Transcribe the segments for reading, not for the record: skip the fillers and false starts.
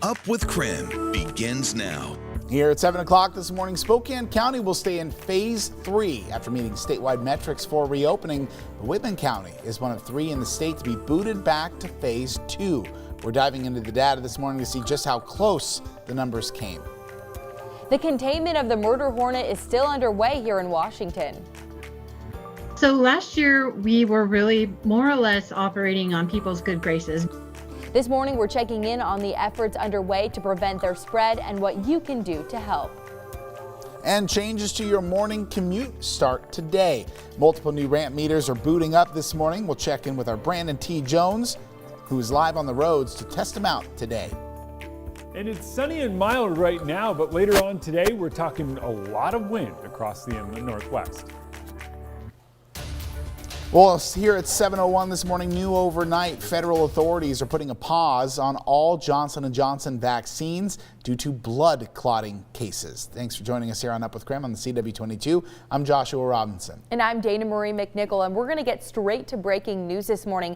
Up with KREM begins now. Here at 7 o'clock this morning, Spokane County will stay in Phase 3 after meeting statewide metrics for reopening. Whitman County is one of 3 in the state to be booted back to Phase 2. We're diving into the data this morning to see just how close the numbers came. The containment of the murder hornet is still underway here in Washington. So last year, we were really more or less operating on people's good graces. This morning, we're checking in on the efforts underway to prevent their spread and what you can do to help. And changes to your morning commute start today. Multiple new ramp meters are booting up this morning. We'll check in with our Brandon T. Jones, who is live on the roads to test them out today. And it's sunny and mild right now, but later on today, we're talking a lot of wind across the inland northwest. Well, here at 7:01 this morning, new overnight, federal authorities are putting a pause on all Johnson & Johnson vaccines due to blood clotting cases. Thanks for joining us here on Up with KREM on the CW22. I'm Joshua Robinson. And I'm Dana Marie McNichol, and we're going to get straight to breaking news this morning.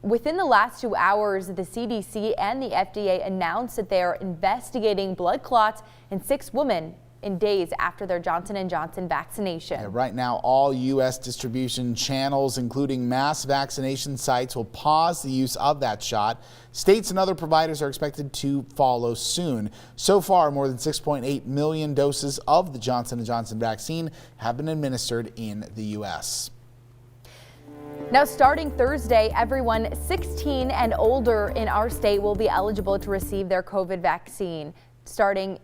Within the last 2 hours, the CDC and the FDA announced that they are investigating blood clots in 6 women in days after their Johnson & Johnson vaccination. Yeah, right now, all U.S. distribution channels, including mass vaccination sites, will pause the use of that shot. States and other providers are expected to follow soon. So far, more than 6.8 million doses of the Johnson & Johnson vaccine have been administered in the U.S. Now, starting Thursday, everyone 16 and older in our state will be eligible to receive their COVID vaccine. Starting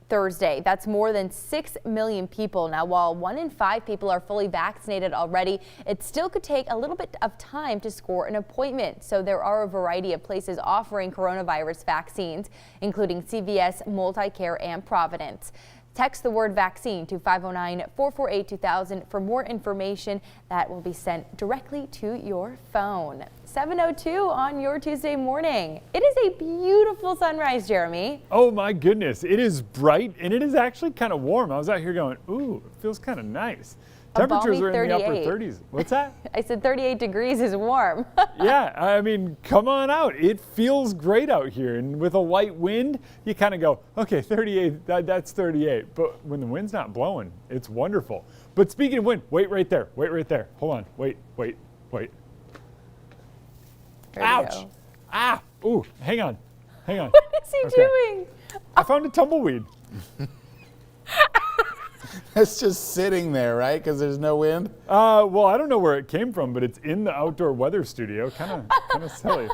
Thursday. That's more than 6 million people. Now, while 1 in 5 people are fully vaccinated already, it still could take a little bit of time to score an appointment. So there are a variety of places offering coronavirus vaccines, including CVS, MultiCare, and Providence. Text the word vaccine to 509-448-2000 for more information that will be sent directly to your phone. 7:02 on your Tuesday morning. It is a beautiful sunrise, Jeremy. Oh my goodness, it is bright and it is actually kind of warm. I was out here going, ooh, it feels kind of nice. Temperatures are in the upper 30s. What's that? I said 38 degrees is warm. Yeah, I mean, come on out. It feels great out here. And with a light wind, you kind of go, okay, 38, that's 38. But when the wind's not blowing, it's wonderful. But speaking of wind, wait right there. Wait right there. Hold on. Wait. Ouch. Ah. Ooh, hang on. What is he doing? I found a tumbleweed. It's just sitting there, right? Because there's no wind? Well, I don't know where it came from, but it's in the outdoor weather studio. Kind of silly.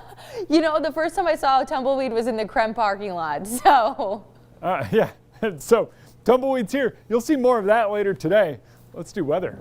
You know, the first time I saw a tumbleweed was in the KREM parking lot, so. Yeah, so tumbleweeds here. You'll see more of that later today. Let's do weather.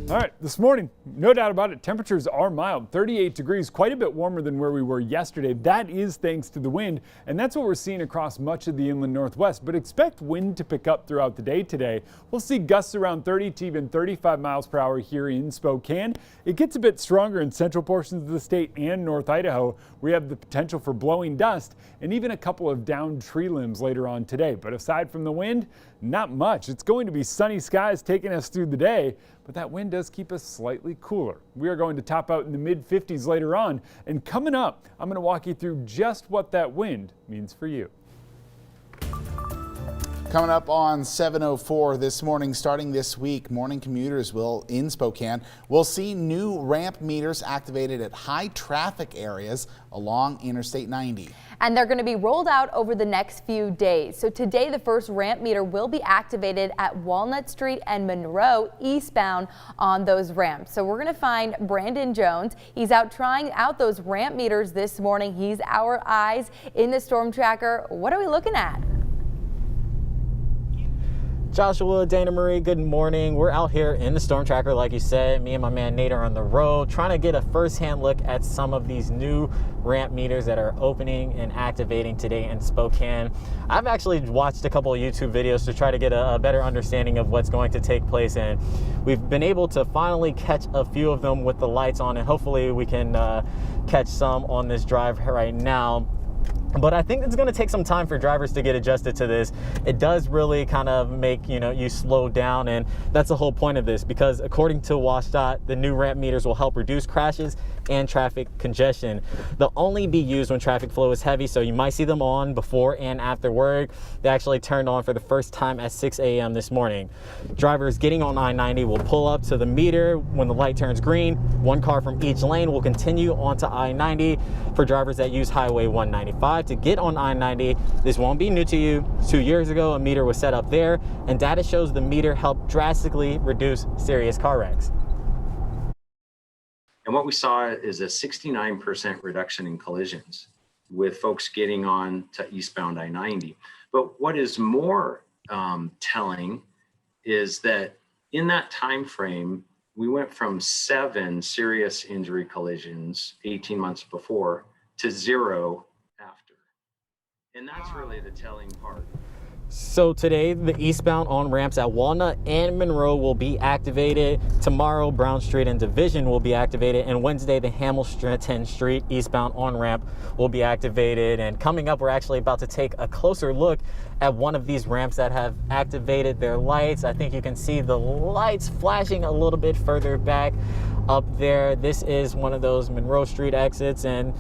All right, this morning, no doubt about it, temperatures are mild, 38 degrees, quite a bit warmer than where we were yesterday. That is thanks to the wind, and that's what we're seeing across much of the inland northwest. But expect wind to pick up throughout the day today. We'll see gusts around 30 to even 35 miles per hour here in Spokane. It gets a bit stronger in central portions of the state and North Idaho. We have the potential for blowing dust and even a couple of downed tree limbs later on today. But aside from the wind, not much. It's going to be sunny skies taking us through the day, but that wind does keep us slightly cooler. We are going to top out in the mid-50s later on, and coming up, I'm going to walk you through just what that wind means for you. Coming up on 7:04 this morning, starting this week, morning commuters in Spokane will see new ramp meters activated at high traffic areas along Interstate 90. And they're going to be rolled out over the next few days. So today, the first ramp meter will be activated at Walnut Street and Monroe eastbound on those ramps. So we're going to find Brandon Jones. He's out trying out those ramp meters this morning. He's our eyes in the storm tracker. What are we looking at? Joshua, Dana Marie, good morning. We're out here in the storm tracker, like you said. Me and my man Nate are on the road trying to get a first-hand look at some of these new ramp meters that are opening and activating today in Spokane. I've actually watched a couple of YouTube videos to try to get a better understanding of what's going to take place, and we've been able to finally catch a few of them with the lights on, and hopefully we can catch some on this drive right now. But I think it's going to take some time for drivers to get adjusted to this. It does really kind of make, you slow down, and that's the whole point of this, because according to WashDOT, the new ramp meters will help reduce crashes and traffic congestion. They'll only be used when traffic flow is heavy, so you might see them on before and after work. They actually turned on for the first time at 6 a.m. this morning. Drivers getting on I-90 will pull up to the meter when the light turns green. One car from each lane will continue onto I-90. For drivers that use Highway 195 to get on I-90, this won't be new to you. 2 years ago, a meter was set up there, and data shows the meter helped drastically reduce serious car wrecks. And what we saw is a 69% reduction in collisions with folks getting on to eastbound I-90. But what is more telling is that in that time frame, we went from 7 serious injury collisions 18 months before to 0 after. And that's really the telling part. So today, the eastbound on-ramps at Walnut and Monroe will be activated. Tomorrow, Brown Street and Division will be activated. And Wednesday, the Hamilton Street eastbound on-ramp will be activated. And coming up, we're actually about to take a closer look at one of these ramps that have activated their lights. I think you can see the lights flashing a little bit further back up there. This is one of those Monroe Street exits. And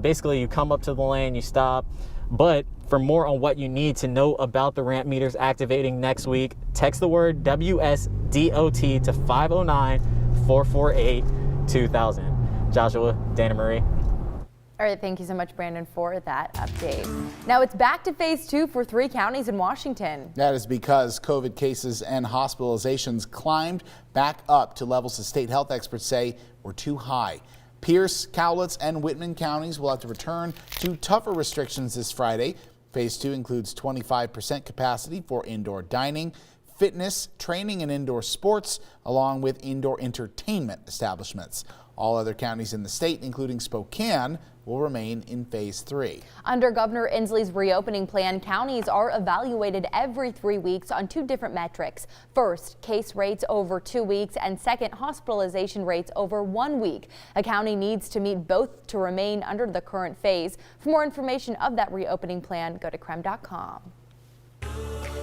basically, you come up to the lane, you stop. But for more on what you need to know about the ramp meters activating next week, text the word WSDOT to 509-448-2000. Joshua, Dana Marie. All right, thank you so much, Brandon, for that update. Now it's back to phase 2 for 3 counties in Washington. That is because COVID cases and hospitalizations climbed back up to levels the state health experts say were too high. Pierce, Cowlitz, and Whitman counties will have to return to tougher restrictions this Friday. Phase 2 includes 25% capacity for indoor dining, fitness, training, and indoor sports, along with indoor entertainment establishments. All other counties in the state, including Spokane, will remain in phase 3. Under Governor Inslee's reopening plan, counties are evaluated every 3 weeks on 2 different metrics. First, case rates over 2 weeks, and second, hospitalization rates over 1 week. A county needs to meet both to remain under the current phase. For more information of that reopening plan, go to KREM.com.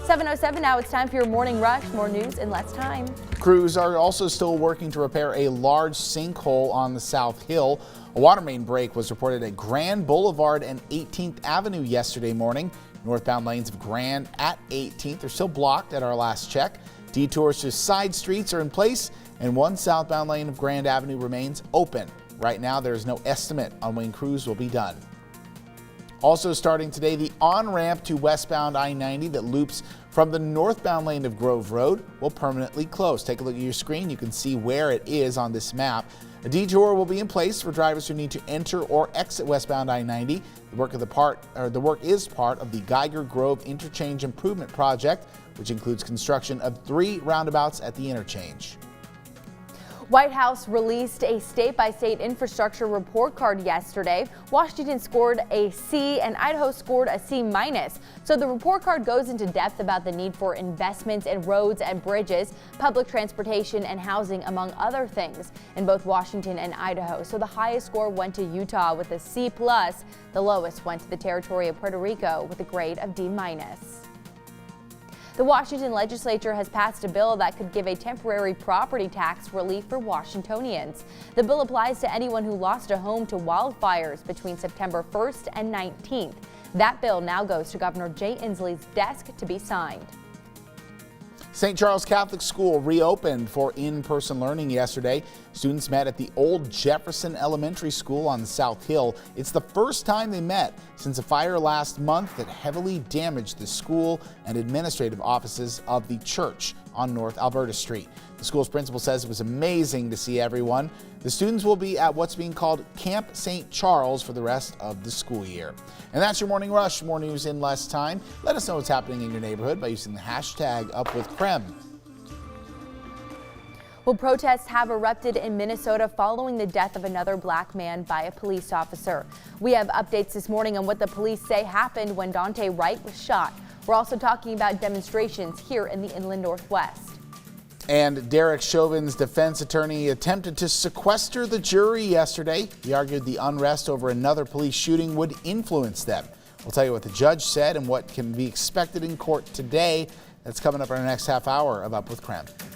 7:07 now, it's time for your morning rush. More news in less time. Crews are also still working to repair a large sinkhole on the South Hill. A water main break was reported at Grand Boulevard and 18th Avenue yesterday morning. Northbound lanes of Grand at 18th are still blocked at our last check. Detours to side streets are in place, and one southbound lane of Grand Avenue remains open. Right now, there is no estimate on when crews will be done. Also starting today, the on-ramp to westbound I-90 that loops from the northbound lane of Grove Road will permanently close. Take a look at your screen. You can see where it is on this map. A detour will be in place for drivers who need to enter or exit westbound I-90. The work is part of the Geiger Grove Interchange Improvement Project, which includes construction of 3 roundabouts at the interchange. White House released a state-by-state infrastructure report card yesterday. Washington scored a C and Idaho scored a C-. So the report card goes into depth about the need for investments in roads and bridges, public transportation and housing, among other things, in both Washington and Idaho. So the highest score went to Utah with a C+. The lowest went to the territory of Puerto Rico with a grade of D-. The Washington legislature has passed a bill that could give a temporary property tax relief for Washingtonians. The bill applies to anyone who lost a home to wildfires between September 1st and 19th. That bill now goes to Governor Jay Inslee's desk to be signed. St. Charles Catholic School reopened for in-person learning yesterday. Students met at the old Jefferson Elementary School on the South Hill. It's the first time they met since a fire last month that heavily damaged the school and administrative offices of the church on North Alberta Street. The school's principal says it was amazing to see everyone. The students will be at what's being called Camp St. Charles for the rest of the school year. And that's your Morning Rush. More news in less time. Let us know what's happening in your neighborhood by using the hashtag #UpWithKREM. Well, protests have erupted in Minnesota following the death of another black man by a police officer. We have updates this morning on what the police say happened when Daunte Wright was shot. We're also talking about demonstrations here in the Inland Northwest. And Derek Chauvin's defense attorney attempted to sequester the jury yesterday. He argued the unrest over another police shooting would influence them. We'll tell you what the judge said and what can be expected in court today. That's coming up in our next half hour of Up with KREM.